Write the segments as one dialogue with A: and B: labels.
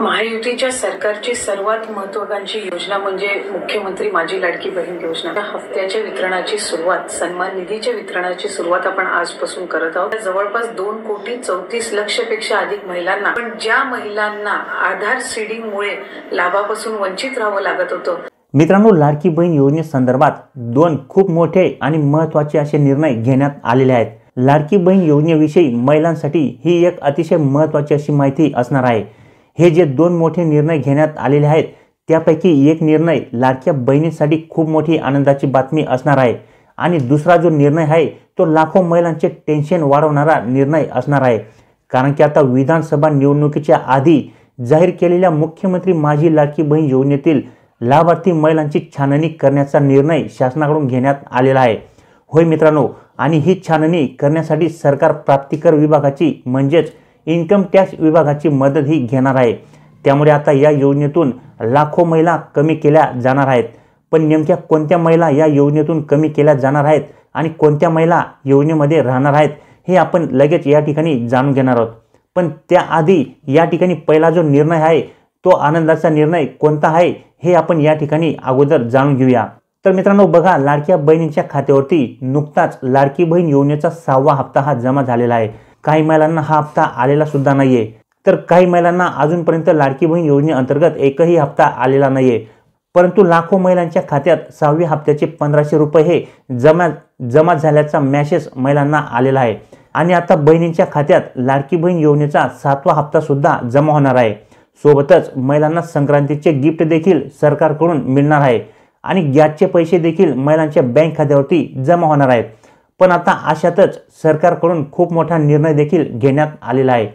A: महायुतीच्या सरकारची सर्वात महत्त्वाकांक्षी योजना म्हणजे मुख्यमंत्री माझी लाडकी बहीण योजना। या हप्त्याच्या वितरणाची सुरुवात, सन्मान निधीच्या वितरणाची सुरुवात आपण आजपासून करत आहोत। जवळपास 2,34,00,000 पेक्षा अधिक महिलांना, पण ज्या महिलांना आधार सीडिंगमुळे लाभापासून वंचित राहावं लागत होतं।
B: मित्रांनो, लाडकी बहीण योजनेसंदर्भात दोन खूप मोठे आणि महत्त्वाचे असे निर्णय घेण्यात आलेले आहेत। लाडकी बहीण योजनेविषयी महिलांसाठी ही एक अतिशय महत्त्वाची अशी माहिती असणार आहे। हे जे दोन मोठे निर्णय घेण्यात आलेले आहेत त्यापैकी एक निर्णय लाडक्या बहिणींसाठी खूप मोठी आनंदाची बातमी असणार आहे आणि दुसरा जो निर्णय आहे तो लाखो महिलांचे टेन्शन वाढवणारा निर्णय असणार आहे। कारण की आता विधानसभा निवडणुकीच्या आधी जाहीर केलेल्या मुख्यमंत्री माझी लाडकी बहीण योजनेतील लाभार्थी महिलांची छाननी करण्याचा निर्णय शासनाकडून घेण्यात आलेला आहे। होय मित्रांनो, आणि ही छाननी करण्यासाठी सरकार प्राप्तिकर विभागाची म्हणजेच इन्कम टॅक्स विभागाची मदत ही घेणार आहे। त्यामुळे आता या योजनेतून लाखो महिला कमी केल्या जाणार आहेत। पण नेमक्या कोणत्या महिला या योजनेतून कमी केल्या जाणार आहेत आणि कोणत्या महिला योजनेमध्ये राहणार आहेत हे आपण लगेच या ठिकाणी जाणून घेणार आहोत। पण त्याआधी या ठिकाणी पहिला जो निर्णय आहे तो आनंदाचा निर्णय कोणता आहे हे आपण या ठिकाणी अगोदर जाणून घेऊया। तर मित्रांनो बघा, लाडक्या बहिणींच्या खात्यावरती नुकताच लाडकी बहीण योजनेचा 6वा हप्ता हा जमा झालेला आहे। काही महिलांना हा हप्ता आलेला सुद्धा नाहीये, तर काही महिलांना अजूनपर्यंत लाडकी बहीण योजनेअंतर्गत एकही हप्ता आलेला नाहीये। परंतु लाखो महिलांच्या खात्यात 6व्या हप्त्याचे 1500 रुपये हे जमा झाल्याचा मेसेज महिलांना आलेला आहे आणि आता बहिणींच्या खात्यात लाडकी बहीण योजनेचा 7वा हप्ता सुद्धा जमा होणार आहे। सोबतच महिलांना संक्रांतीचे गिफ्ट देखील सरकारकडून मिळणार आहे आणि गॅसचे पैसे देखील महिलांच्या बँक खात्यावरती जमा होणार आहेत। पण आता अशातच सरकारकडून खूप मोठा निर्णय देखील घेण्यात आलेला आहे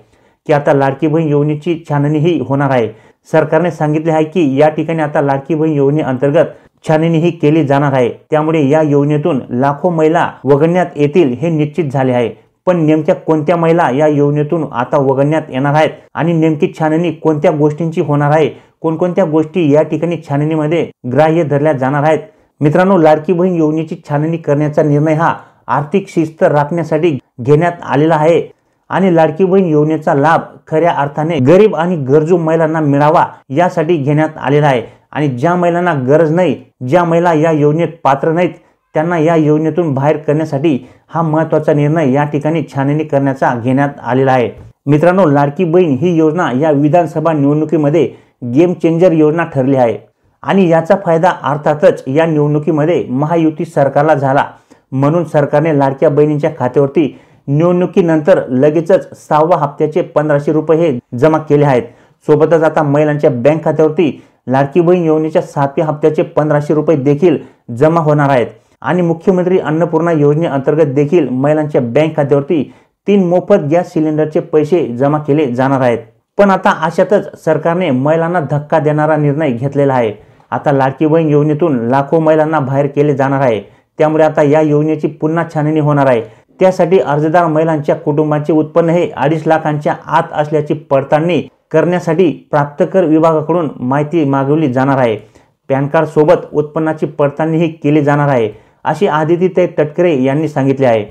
B: की आता लाडकी बहीण योजनेची छाननी ही होणार आहे। सरकारने सांगितले आहे की या ठिकाणी आता लाडकी बहीण योजनेअंतर्गत छाननी ही केली जाणार आहे। त्यामुळे या योजनेतून लाखो महिला वगळण्यात येतील हे निश्चित झाले आहे। पण नेमक्या कोणत्या महिला या योजनेतून आता वगळण्यात येणार आहेत आणि नेमकी छाननी कोणत्या गोष्टींची होणार आहे, कोणकोणत्या गोष्टी या ठिकाणी छाननीमध्ये ग्राह्य धरल्या जाणार आहेत। मित्रांनो, लाडकी बहीण योजनेची छाननी करण्याचा निर्णय हा आर्थिक शिस्त राखण्यासाठी घेण्यात आलेला आहे आणि लाडकी बहीण योजनेचा लाभ खऱ्या अर्थाने गरीब आणि गरजू महिलांना मिळावा यासाठी घेण्यात आलेला आहे। आणि ज्या महिलांना गरज नाही, ज्या महिला या योजनेत पात्र नाहीत, त्यांना या योजनेतून बाहेर करण्यासाठी हा महत्त्वाचा निर्णय या ठिकाणी छाननी करण्याचा घेण्यात आलेला आहे। मित्रांनो, लाडकी बहीण ही योजना या विधानसभा निवडणुकीमध्ये गेम चेंजर योजना ठरली आहे आणि याचा फायदा अर्थातच या निवडणुकीमध्ये महायुती सरकारला झाला। म्हणून सरकारने लाडक्या बहिणींच्या खात्यावरती निवडणुकीनंतर लगेचच 6व्या हप्त्याचे 1500 रुपये हे जमा केले आहेत। सोबतच आता महिलांच्या बँक खात्यावरती लाडकी बहीण योजनेच्या 7व्या हप्त्याचे 1500 रुपये देखील जमा होणार आहेत आणि मुख्यमंत्री अन्नपूर्णा योजनेअंतर्गत देखील महिलांच्या बँक खात्यावरती 3 मोफत गॅस सिलेंडरचे पैसे जमा केले जाणार आहेत। पण आता अशातच सरकारने महिलांना धक्का देणारा निर्णय घेतलेला आहे। आता लाडकी बहीण योजनेतून लाखो महिलांना बाहेर केले जाणार आहे। त्यामुळे आता या योजनेची पुन्हा छाननी होणार आहे। त्यासाठी अर्जदार महिलांच्या कुटुंबाचे उत्पन्न हे 2.5 लाखांच्या आत असल्याची पडताळणी करण्यासाठी प्राप्तकर विभागाकडून माहिती मागवली जाणार आहे। पॅन कार्ड सोबत उत्पन्नाची पडताळणी ही केली जाणार आहे, अशी आदिती तटकरे यांनी सांगितले आहे।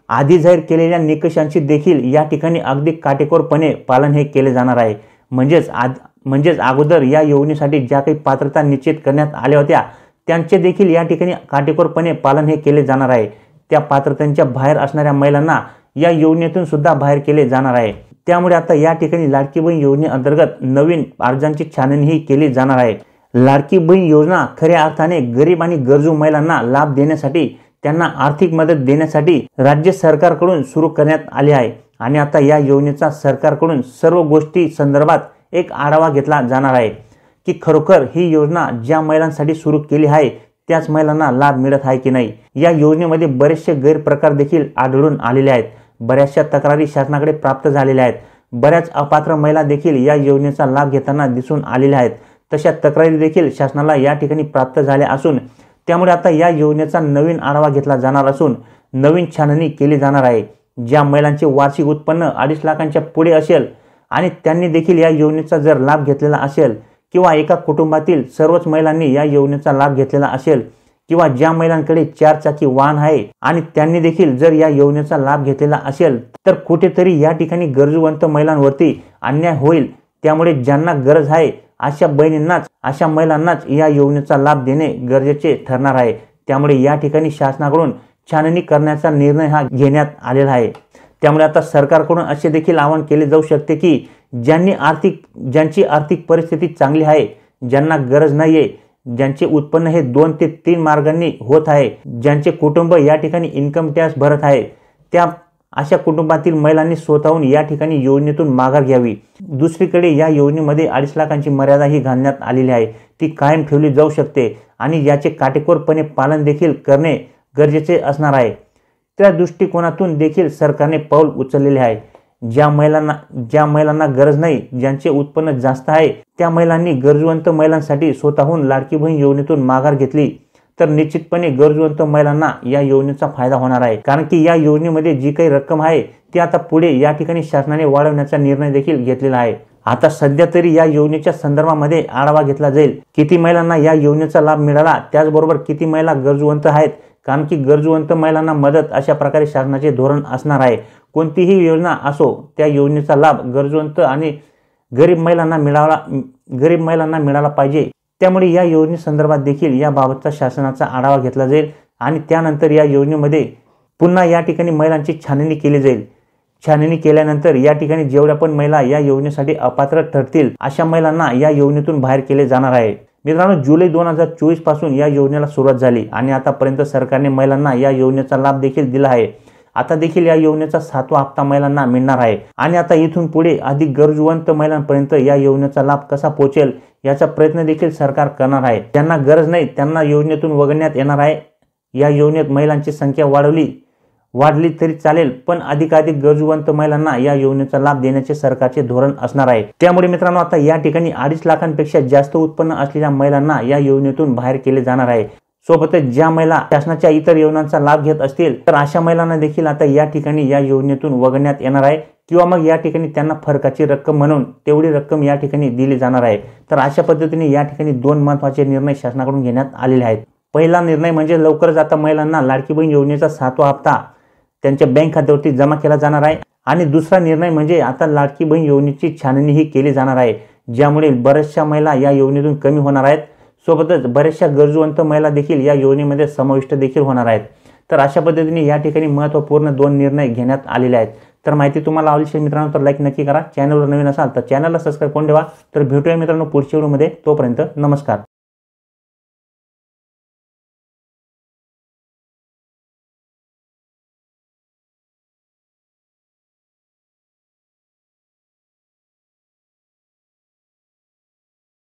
B: आधी जाहीर केलेल्या निकषांची देखील या ठिकाणी अगदी काटेकोरपणे पालन हे केले जाणार आहे। म्हणजेच अगोदर या योजनेसाठी ज्या काही पात्रता निश्चित करण्यात आल्या होत्या त्यांचे देखील या ठिकाणी काटेकोरपणे पालन हे केले जाणार आहे। त्या पात्रतेच्या बाहेर असणाऱ्या महिलांना या योजनेतून सुद्धा बाहेर केले जाणार आहे। त्यामुळे आता या ठिकाणी लाडकी बहीण योजनेअंतर्गत नवीन अर्जांची छाननी ही केली जाणार आहे। लाडकी बहीण योजना खऱ्या अर्थाने गरीब आणि गरजू महिलांना लाभ देण्यासाठी, त्यांना आर्थिक मदत देण्यासाठी राज्य सरकारकडून सुरू करण्यात आली आहे आणि आता या योजनेचा सरकारकडून सर्व गोष्टी संदर्भात एक आढावा घेतला जाणार आहे की खरोखर ही योजना ज्या महिलांसाठी सुरू केली आहे त्याच महिलांना लाभ मिळत आहे की नाही। या योजनेमध्ये बरेचसे गैरप्रकार देखील आढळून आलेले आहेत। बऱ्याचशा तक्रारी शासनाकडे प्राप्त झालेल्या आहेत। बऱ्याच अपात्र महिला देखील या योजनेचा लाभ घेताना दिसून आलेल्या आहेत। तशा तक्रारी देखील शासनाला या ठिकाणी प्राप्त झाल्या असून त्यामुळे आता या योजनेचा नवीन आढावा घेतला जाणार असून नवीन छाननी केली जाणार आहे। ज्या महिलांचे वार्षिक उत्पन्न 2.5 लाखांच्या पुढे असेल आणि त्यांनी देखील या योजनेचा जर लाभ घेतलेला असेल किंवा एका कुटुंबातील सर्वच महिलांनी या योजनेचा लाभ घेतलेला असेल किंवा ज्या महिलांकडे 4 चाकी वाहन आहे आणि त्यांनी देखील जर या योजनेचा लाभ घेतलेला असेल तर कुठेतरी या ठिकाणी गरजूवंत महिलांवरती अन्याय होईल त्यामुळे ज्यांना गरज आहे अशा बहिणींनाच, अशा महिलांनाच या योजनेचा लाभ देणे गरजेचे ठरणार आहे। त्यामुळे या ठिकाणी शासनाकडून छाननी करण्याचा निर्णय हा घेण्यात आलेला आहे। त्यामुळे आता सरकारकडून असे देखील आवाहन केले जाऊ शकते की ज्यांची आर्थिक परिस्थिती चांगली आहे, ज्यांना गरज नाहीये, ज्यांचे उत्पन्न हे 2 ते 3 मार्गांनी होत आहे, ज्यांचे कुटुंब या ठिकाणी इन्कम टॅक्स भरत आहे, त्या अशा कुटुंबातील महिलांनी स्वतःहून या ठिकाणी योजनेतून माघार घ्यावी। दुसरीकडे या योजनेमध्ये 2.5 लाखांची मर्यादा ही घालण्यात आलेली आहे, ती कायम ठेवली जाऊ शकते आणि याचे काटेकोरपणे पालन देखील करणे गरजेचे असणार आहे। त्या दृष्टिकोनातून देखील सरकारने पाऊल उचललेले आहे। ज्या महिलांना गरज नाही, ज्यांचे उत्पन्न जास्त आहे, त्या महिलांनी गरजवंत महिलांसाठी स्वतःहून लाडकी बहीण योजनेतून माघार घेतली तर निश्चितपणे गरजवंत महिलांना या योजनेचा फायदा होणार आहे। कारण की या योजनेमध्ये जी काही रक्कम आहे ती आता पुढे या ठिकाणी शासनाने वाढवण्याचा निर्णय देखील घेतलेला आहे। आता सध्या तरी या योजनेच्या संदर्भामध्ये आढावा घेतला जाईल, किती महिलांना या योजनेचा लाभ मिळाला, त्याचबरोबर किती महिला गरजवंत आहेत। कारण की गरजवंत महिलांना मदत अशा प्रकारे शासनाचे धोरण असणार आहे। कोणतीही योजना असो, त्या योजनेचा लाभ गरजवंत आणि गरीब महिलांना मिळाला पाहिजे। त्यामुळे या योजनेसंदर्भात देखील याबाबतचा शासनाचा आढावा घेतला जाईल आणि त्यानंतर या योजनेमध्ये पुन्हा या ठिकाणी महिलांची छाननी केली जाईल। छाननी केल्यानंतर या ठिकाणी जेवढ्या पण महिला या योजनेसाठी अपात्र ठरतील अशा महिलांना या योजनेतून बाहेर केले जाणार आहे। मित्रांनो, जुलै 2024 पासून या योजनेला सुरुवात झाली आणि आतापर्यंत सरकारने महिलांना या योजनेचा लाभ देखील दिला आहे। आता देखील या योजनेचा 7वा हप्ता महिलांना मिळणार आहे आणि आता इथून पुढे अधिक गरजवंत महिलांपर्यंत या योजनेचा लाभ कसा पोहोचेल याचा प्रयत्न देखील सरकार करणार आहे। ज्यांना गरज नाही त्यांना योजनेतून वगळण्यात येणार आहे। या योजनेत महिलांची संख्या वाढली तरी चालेल, पण अधिकाधिक गरजवंत महिलांना या योजनेचा लाभ देण्याचे सरकारचे धोरण असणार आहे। त्यामुळे मित्रांनो, आता या ठिकाणी 2.5 लाखांपेक्षा जास्त उत्पन्न असलेल्या महिलांना या योजनेतून बाहेर केले जाणार आहे। सोबतच ज्या महिला शासनाच्या इतर योजनांचा लाभ घेत असतील तर अशा महिलांना देखील आता या ठिकाणी या योजनेतून वगळण्यात येणार आहे किंवा मग या ठिकाणी त्यांना फरकाची रक्कम म्हणून तेवढी रक्कम या ठिकाणी दिली जाणार आहे। तर अशा पद्धतीने या ठिकाणी 2 महत्त्वाचे निर्णय शासनाकडून घेण्यात आलेले आहेत। पहिला निर्णय म्हणजे लवकरच आता महिलांना लाडकी बहीण योजनेचा 7वा हप्ता त्यांच्या बँक खात्यावरती जमा केला जाणार आहे आणि दुसरा निर्णय म्हणजे आता लाडकी बहीण योजनेची छाननी ही केली जाणार आहे, ज्यामुळे बऱ्याचशा महिला या योजनेतून कमी होणार आहेत। सोबतच बऱ्याचशा गरजवंत महिला देखील या योजनेमध्ये समाविष्ट देखील होणार आहेत। तर अशा पद्धतीने या ठिकाणी महत्त्वपूर्ण 2 निर्णय घेण्यात आलेले आहेत। तर माहिती तुम्हाला आवडली असेल मित्रांनो तर लाईक नक्की करा। चॅनलवर नवीन असाल तर चॅनलला सबस्क्राईब करून ठेवा। तर भेटूया मित्रांनो पुढच्या व्हिडिओमध्ये, तोपर्यंत नमस्कार।